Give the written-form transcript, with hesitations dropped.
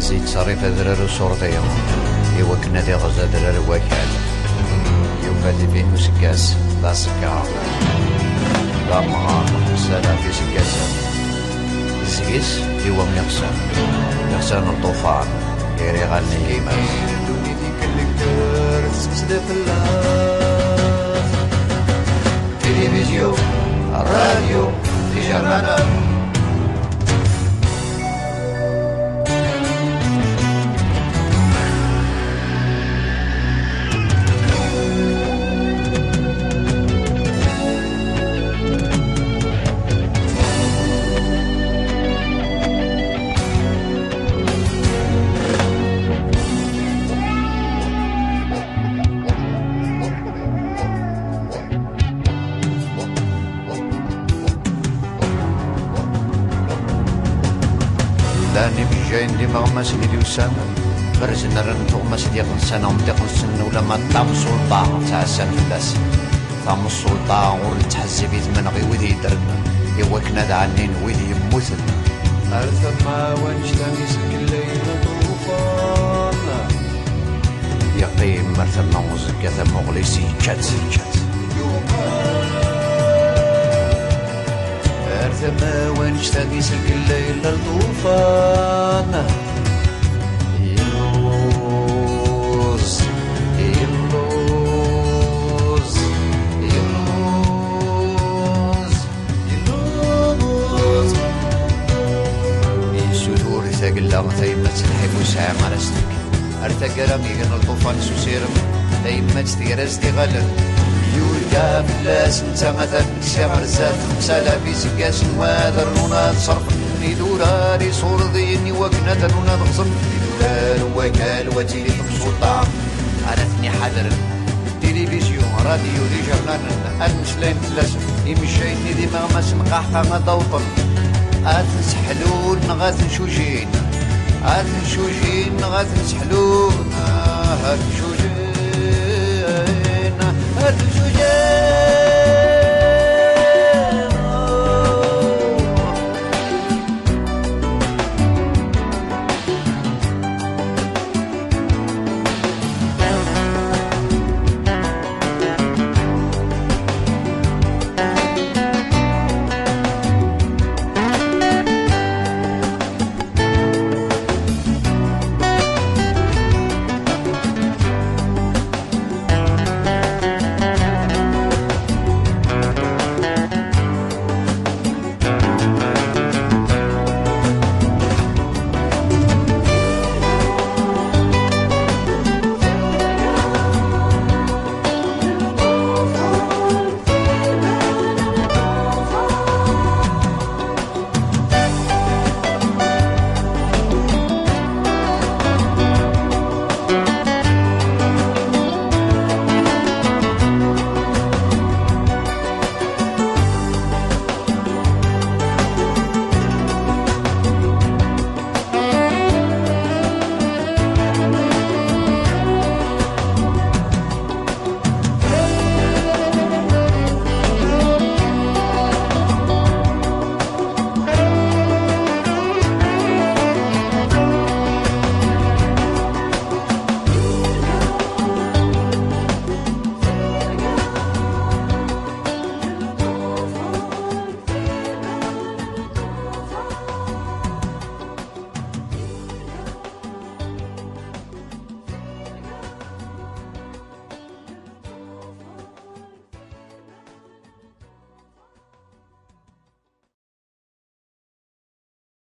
زيد صريف درر صورتيهم يوكنا دي غزة درر وكال يوفاتي فيه مسكاس لا سكار لا مغار سلام في سكاسة الزقيس هو يغسان الطوفان يري غالي كيماس دوني دي كل كدار تسكسد في الله تلفزيون الراديو في جرمانا لاني بجاين دي مغمس اللي يوسان برزنا رنتغمس ديال السنة ومديق السن ولا ما طعم السلطان تاع السنة فلاس طعم السلطان ورتحزي بيت من غي ويدي يدرنا يوكنا دعنين ويدي يموتن أرثم ما وانشتاني سك الليل طوفان يقيم مرثم ما وزك يثم مغليسي كات أرثما وانشتاقي سلك الليل للطوفان يلوز يلوز يلوز يلوز يسودور ثقلا ثيمة تنحب وسعى مرستك أرثقرم يقن الطوفان سوسيرم ثيمة تيرزدي غلل يورقا فلاس انت مثلا سمر زاد خمسة في سكاس وهذا الرونات صرف ندوراري صور ذيني وكنة الرونات غصم ندورار وكال وتيلي في السلطان أنا ثني حذر تلفزيون راديو دي جرنان المسلين فلاس يمشيني دي مغمس مقاحقا مضوطن أتنسحلون غاثن شوجين أتنشوجين غاثن سحلون أتنشوجين